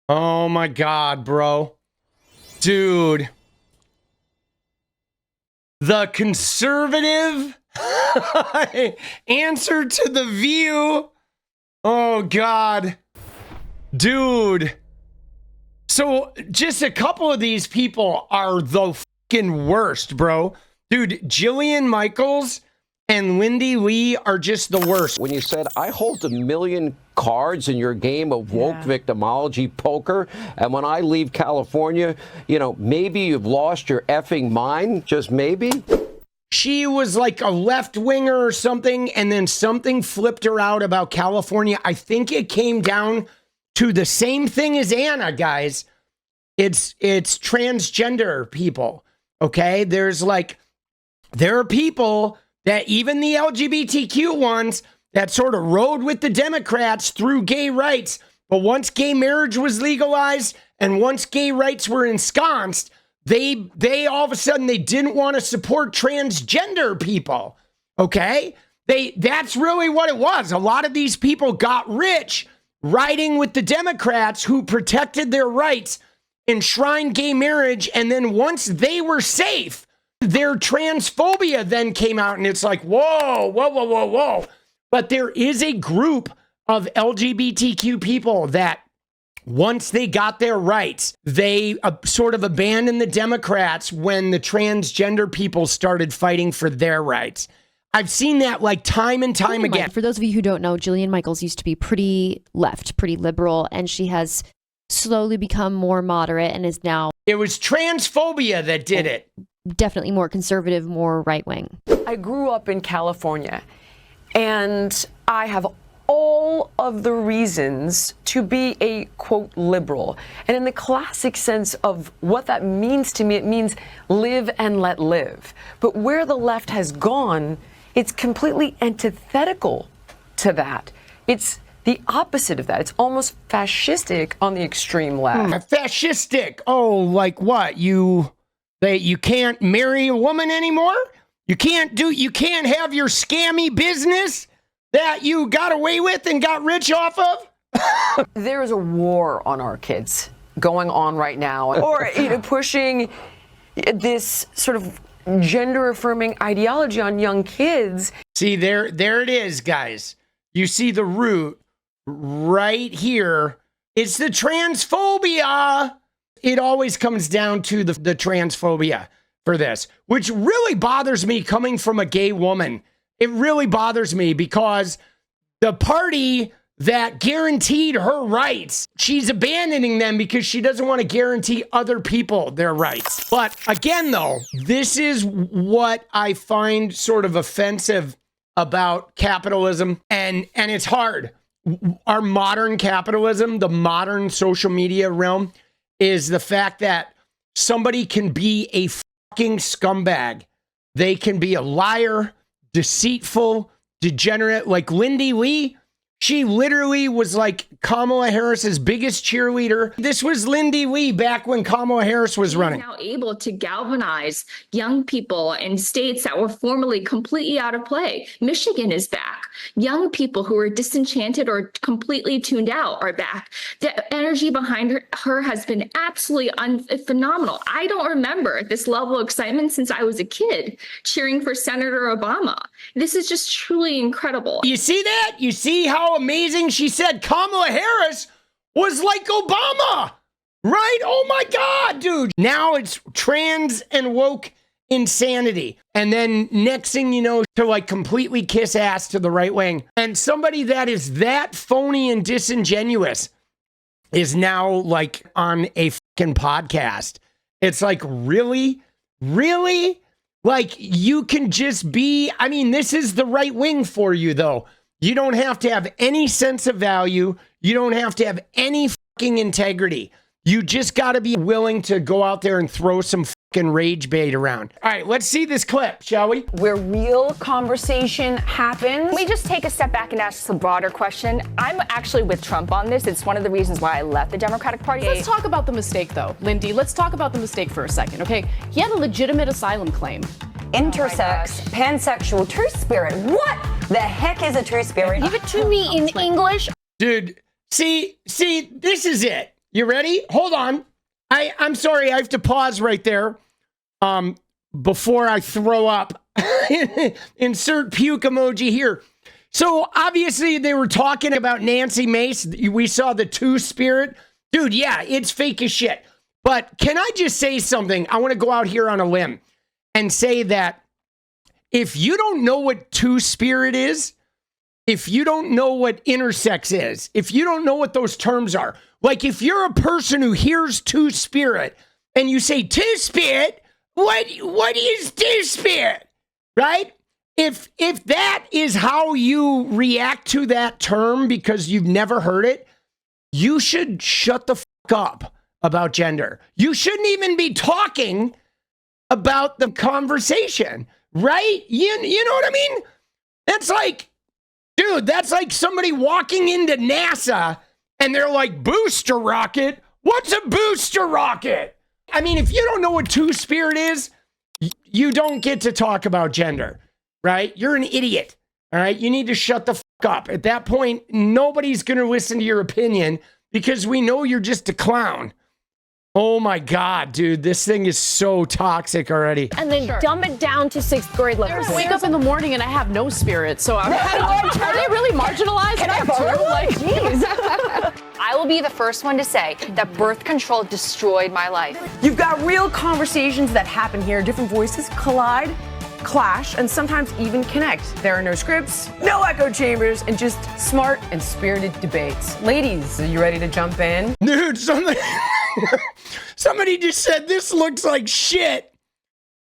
Oh my God, bro. Dude. The conservative answer to the View. Oh God. Dude. So just a couple of these people are the fucking worst, bro. Dude, Jillian Michaels and Lindy Lee are just the worst. When you said, I hold 1 million cards in your game of woke victimology poker, and when I leave California, you know, maybe you've lost your effing mind, just maybe. She was like a left-winger or something, and then something flipped her out about California. I think it came down to the same thing as Ana, guys. It's transgender people, okay? There are people that even the LGBTQ ones that sort of rode with the Democrats through gay rights, but once gay marriage was legalized and once gay rights were ensconced, they all of a sudden they didn't want to support transgender people. Okay? That's really what it was. A lot of these people got rich riding with the Democrats who protected their rights, enshrined gay marriage, and then once they were safe, their transphobia then came out, and it's like, whoa. But there is a group of LGBTQ people that once they got their rights, they sort of abandoned the Democrats when the transgender people started fighting for their rights. I've seen that like time and time again. For those of you who don't know, Jillian Michaels used to be pretty left, pretty liberal, and she has slowly become more moderate and is now... It was transphobia that did it. Definitely more conservative, more right-wing. I grew up in California, and I have all of the reasons to be a, quote, liberal. And in the classic sense of what that means to me, it means live and let live. But where the left has gone, it's completely antithetical to that. It's the opposite of that. It's almost fascistic on the extreme left. Fascistic? Oh, like what? You can't marry a woman anymore? You can't have your scammy business that you got away with and got rich off of? There is a war on our kids going on right now, or pushing this sort of gender-affirming ideology on young kids. See, there it is, guys. You see the root right here. It's the transphobia. It always comes down to the transphobia for this, which really bothers me coming from a gay woman. It really bothers me because the party that guaranteed her rights, she's abandoning them because she doesn't want to guarantee other people their rights. But again, though, this is what I find sort of offensive about capitalism, and it's hard. Our modern capitalism, the modern social media realm, is the fact that somebody can be a fucking scumbag. They can be a liar, deceitful, degenerate, like Lindy Lee. She literally was like Kamala Harris's biggest cheerleader. This was Lindy Lee back when Kamala Harris was running. Now able to galvanize young people in states that were formerly completely out of play. Michigan is back. Young people who were disenchanted or completely tuned out are back. The energy behind her has been absolutely phenomenal. I don't remember this level of excitement since I was a kid cheering for Senator Obama. This is just truly incredible. You see that? You see how amazing she said Kamala Harris was like Obama, right? Oh my God, dude. Now it's trans and woke insanity. And then next thing you know, to like completely kiss ass to the right wing. And somebody that is that phony and disingenuous is now like on a fucking podcast. It's like, really? Really? Like, you can just be, I mean, this is the right wing for you, though. You don't have to have any sense of value. You don't have to have any fucking integrity. You just got to be willing to go out there and throw some fucking rage bait around. All right, let's see this clip, shall we? Where real conversation happens. Let me just take a step back and ask a broader question. I'm actually with Trump on this. It's one of the reasons why I left the Democratic Party. Let's talk about the mistake, though. Lindy, let's talk about the mistake for a second, okay? He had a legitimate asylum claim. Intersex, pansexual, true spirit. What the heck is a true spirit? Give it to me in English. Dude, see, this is it. You ready? Hold on. I'm sorry. I have to pause right there before I throw up. Insert puke emoji here. So obviously they were talking about Nancy Mace. We saw the 𝗃_spirit. Dude, yeah, it's fake as shit. But can I just say something? I want to go out here on a limb and say that if you don't know what 𝗃_spirit is, if you don't know what intersex is, if you don't know what those terms are, like if you're a person who hears 𝗃_spirit and you say 𝗃_spirit, what is 𝗃_spirit? Right? If that is how you react to that term because you've never heard it, you should shut the fuck up about gender. You shouldn't even be talking about the conversation, right? You know what I mean? That's like, dude, that's like somebody walking into NASA and they're like, booster rocket? What's a booster rocket? I mean, if you don't know what 𝗃_spirit is, you don't get to talk about gender, right? You're an idiot, all right? You need to shut the fuck up. At that point, nobody's going to listen to your opinion because we know you're just a clown. Oh my God, dude, this thing is so toxic already. And then dumb it down to 6th grade level. I wake up in the morning and I have no spirit, so I'm are they really marginalized? Can I borrow one? Like, Jeez. I will be the first one to say that birth control destroyed my life. You've got real conversations that happen here. Different voices collide, clash, and sometimes even connect. There are no scripts, no echo chambers, and just smart and spirited debates. Ladies, are you ready to jump in? Dude, somebody just said this looks like shit.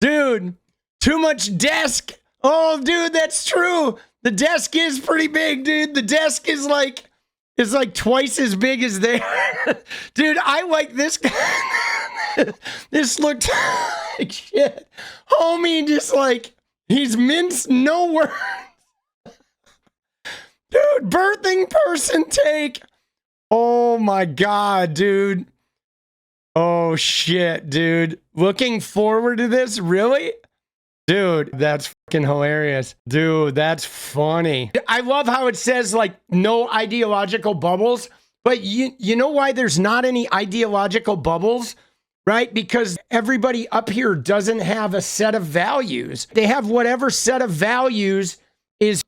Dude, too much desk. Oh, dude, that's true. The desk is pretty big, dude. The desk is like twice as big as there. Dude, I like this guy. This looked like shit. Homie just like, he's minced no words. Dude, birthing person take. Oh my God, dude. Oh shit, dude. Looking forward to this? Really? Dude, that's fucking hilarious. Dude, that's funny. I love how it says like no ideological bubbles, but you know why there's not any ideological bubbles? Right? Because everybody up here doesn't have a set of values. They have whatever set of values is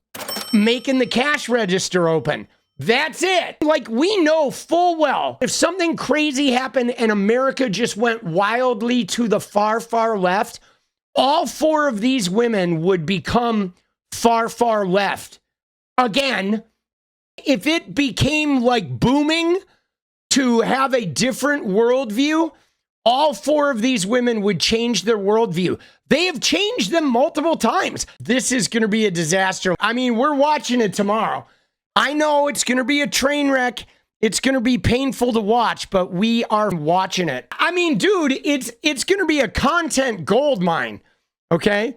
making the cash register open. That's it. Like, we know full well if something crazy happened and America just went wildly to the far, far left, all 4 of these women would become far, far left. Again, if it became like booming to have a different worldview, all 4 of these women would change their worldview. They have changed them multiple times. This is going to be a disaster. I mean, we're watching it tomorrow. I know it's going to be a train wreck. It's going to be painful to watch, but we are watching it. I mean, dude, it's going to be a content gold mine, okay?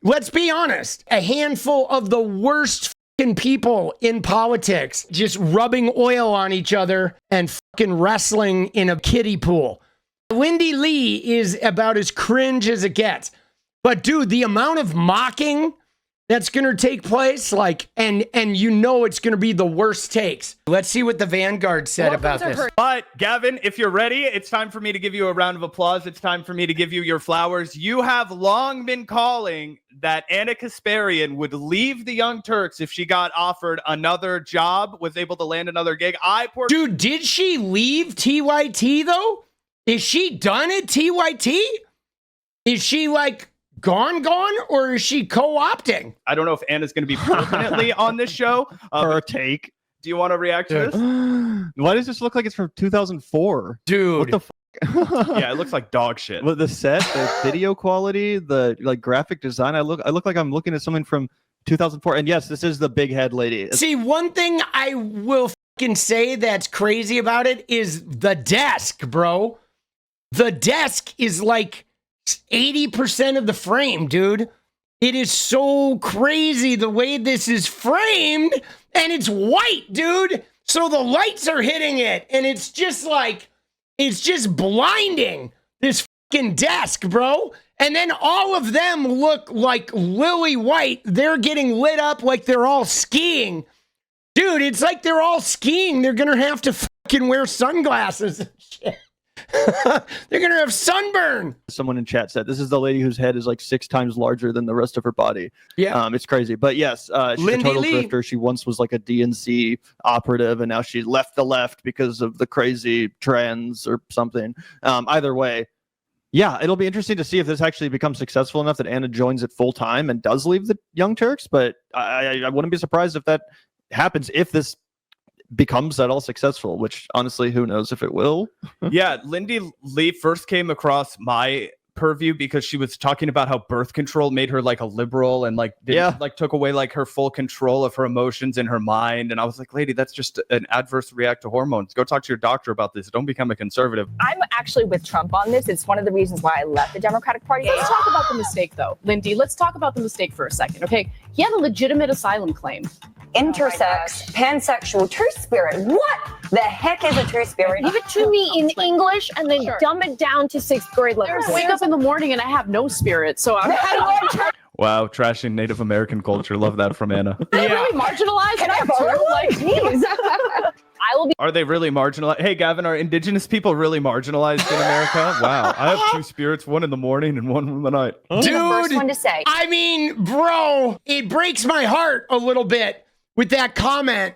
Let's be honest. A handful of the worst fucking people in politics just rubbing oil on each other and fucking wrestling in a kiddie pool. Lindy Lee is about as cringe as it gets. But dude, the amount of mocking that's going to take place, like, and you know it's going to be the worst takes. Let's see what the Vanguard said about this. But Gavin, if you're ready, it's time for me to give you a round of applause. It's time for me to give you your flowers. You have long been calling that Ana Kasparian would leave the Young Turks if she got offered another job, was able to land another gig. Dude, did she leave TYT though? Is she done at TYT? Is she like gone, or is she co-opting? I don't know if Anna's going to be permanently on this show. Her take. Do you want to react to this? Why does this look like it's from 2004? Dude. What the fuck? Yeah, it looks like dog shit. With the set, the video quality, the like graphic design, I look like I'm looking at something from 2004. And yes, this is the big head lady. See, one thing I will fucking say that's crazy about it is the desk, bro. The desk is like 80% of the frame, dude. It is so crazy the way this is framed, and it's white, dude. So the lights are hitting it, and it's just like, it's just blinding, this fucking desk, bro. And then all of them look like lily white. They're getting lit up like they're all skiing. Dude, it's like they're all skiing. They're going to have to fucking wear sunglasses and shit. They're going to have sunburn. Someone in chat said this is the lady whose head is like 6 times larger than the rest of her body. Yeah. It's crazy. But yes, she's Lindy a total Lee. grifter. She once was like a DNC operative, and now she left the left because of the crazy trans or something. Either way, yeah, it'll be interesting to see if this actually becomes successful enough that Ana joins it full time and does leave the Young Turks. But I wouldn't be surprised if that happens, if this becomes at all successful, which honestly, who knows if it will. Yeah, Lindy Lee first came across my purview because she was talking about how birth control made her like a liberal and like took away like her full control of her emotions and her mind. And I was like, lady, that's just an adverse react to hormones. Go talk to your doctor about this. Don't become a conservative. I'm actually with Trump on this. It's one of the reasons why I left the Democratic Party. Let's talk about the mistake, though. Lindy, let's talk about the mistake for a second, okay? He had a legitimate asylum claim. Intersex, pansexual, true spirit. What the heck is a true spirit? Give it to me in English and then dumb it down to 6th grade level. I wake up in the morning and I have no spirit, so I'm Wow, trashing Native American culture. Love that from Ana. really marginalized. Can I borrow? Like, Jeez. I will be. Are they really marginalized? Hey, Gavin, are indigenous people really marginalized in America? Wow, I have 2 spirits, one in the morning and one in the night. Dude, the first one to say. I mean, bro, it breaks my heart a little bit with that comment,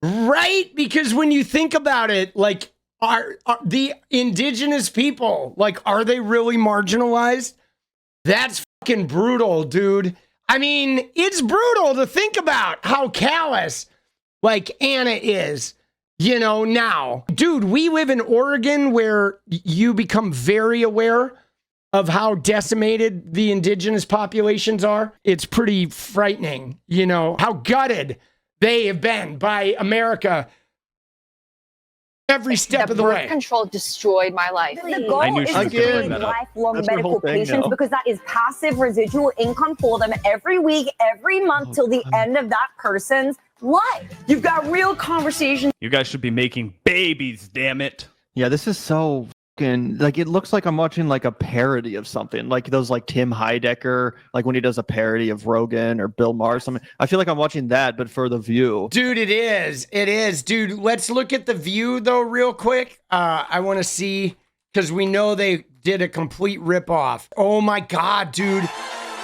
right? Because when you think about it, like, are the indigenous people, like, are they really marginalized? That's fucking brutal, dude. I mean, it's brutal to think about how callous, like, Ana is, you know, now. Dude, we live in Oregon where you become very aware of how decimated the indigenous populations are. It's pretty frightening, you know, how gutted they have been by America every step of the way. Birth control destroyed my life. The goal is to create lifelong medical patients because that is passive residual income for them every week, every month till the end of that person's life. You've got real conversations. You guys should be making babies, damn it. Yeah, this is so fucking, like, it looks like I'm watching like a parody of something, like those like Tim Heidecker, like when he does a parody of Rogan or Bill Maher or something. I feel like I'm watching that, but for The View. Dude, it is. It is. Dude, let's look at The View, though, real quick. I want to see, because we know they did a complete ripoff. Oh, my God, dude.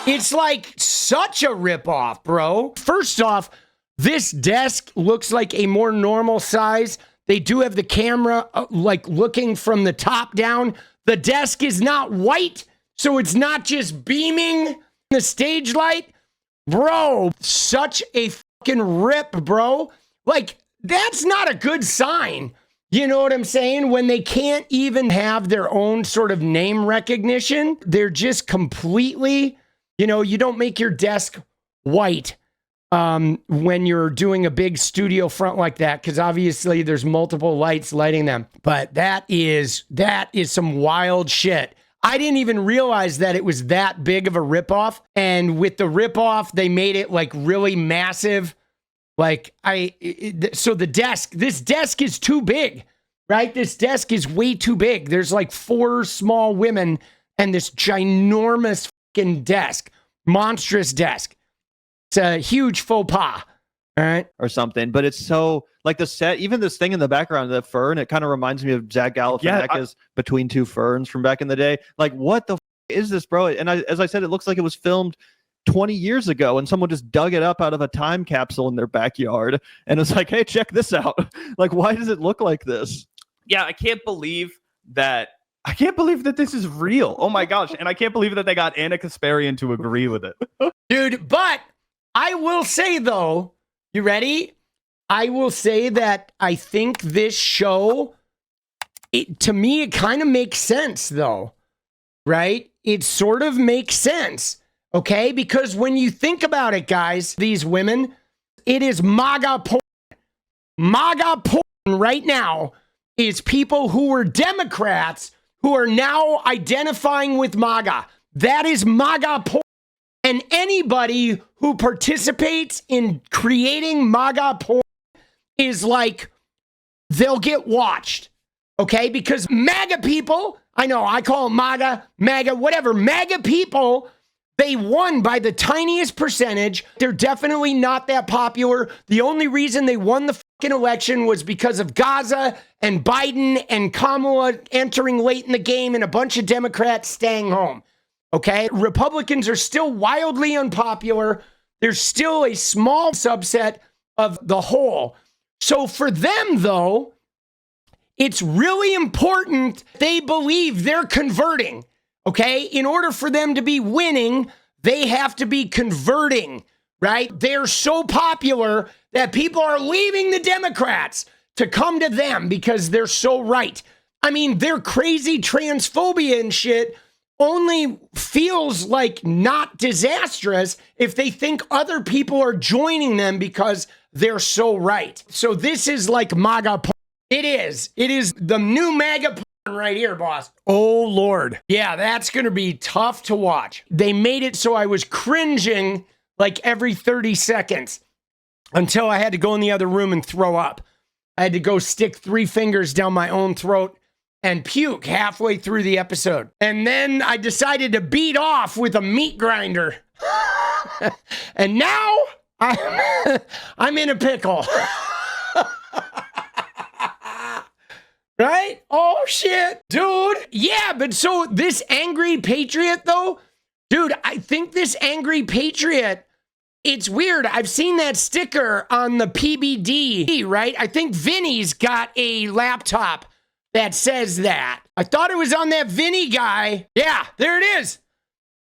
It's like such a ripoff, bro. First off, this desk looks like a more normal size. They do have the camera like looking from the top down. The desk is not white, so it's not just beaming the stage light. Bro, such a fucking rip, bro. Like, that's not a good sign. You know what I'm saying? When they can't even have their own sort of name recognition, they're just completely, you know, you don't make your desk white when you're doing a big studio front like that, because obviously there's multiple lights lighting them. But that is some wild shit. I didn't even realize that it was that big of a ripoff. And with the ripoff, they made it like really massive. Like so this desk is too big, right? This desk is way too big. There's like 4 small women and this ginormous fucking desk, monstrous desk. It's a huge faux pas, all right? Or something. But it's so, like the set, even this thing in the background, the fern, it kind of reminds me of Zach Galifianakis Between Two Ferns from back in the day. Like, what the is this, bro? And as I said, it looks like it was filmed 20 years ago and someone just dug it up out of a time capsule in their backyard and it's like, hey, check this out. Like, why does it look like this? Yeah, I can't believe that this is real. Oh my gosh. And I can't believe that they got Ana Kasparian to agree with it. Dude, but I will say, though, you ready? I will say that I think this show, to me, it kind of makes sense, though, right? It sort of makes sense, okay? Because when you think about it, guys, these women, it is MAGA porn. MAGA porn right now is people who were Democrats who are now identifying with MAGA. That is MAGA porn. And anybody who participates in creating MAGA porn is like, they'll get watched, okay? Because MAGA people, I know, I call them MAGA, whatever. MAGA people, They won by the tiniest percentage. They're definitely not that popular. The only reason they won the fucking election was because of Gaza and Biden and Kamala entering late in the game and a bunch of Democrats staying home. Okay? Republicans are still wildly unpopular. There's still a small subset of the whole. So for them, though, it's really important they believe they're converting. Okay? In order for them to be winning, they have to be converting, right? They're so popular that people are leaving the Democrats to come to them because they're so right. I mean, their crazy transphobia and shit only feels like not disastrous if they think other people are joining them because they're so right. So this is like MAGA porn. It is. It is the new MAGA porn right here, boss. Oh, Lord. Yeah, that's going to be tough to watch. They made it so I was cringing like every 30 seconds until I had to go in the other room and throw up. I had to go stick 3 fingers down my own throat and puke halfway through the episode. And then I decided to beat off with a meat grinder. And now I'm in a pickle. Right? Oh, shit. Dude. Yeah, but so this angry patriot, though, dude, I think this angry patriot, it's weird. I've seen that sticker on the PBD, right? I think Vinny's got a laptop that says that. I thought it was on that Vinny guy. Yeah, there it is.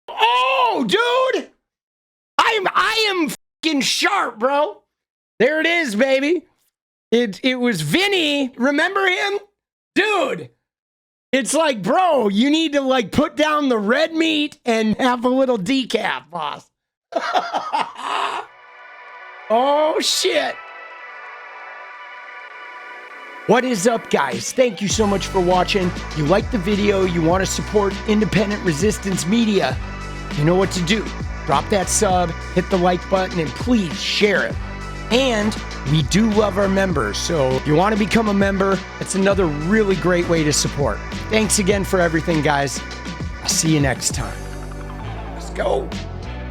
Oh, dude. I am fucking sharp, bro. There it is, baby. It was Vinny. Remember him? Dude, it's like, bro, you need to like put down the red meat and have a little decaf, boss. Oh, shit. What is up, guys? Thank you so much for watching. You like the video, you want to support independent resistance media, you know what to do. Drop that sub, hit the like button, and please share it. And we do love our members, so if you want to become a member, it's another really great way to support. Thanks again for everything, guys. I'll see you next time. Let's go.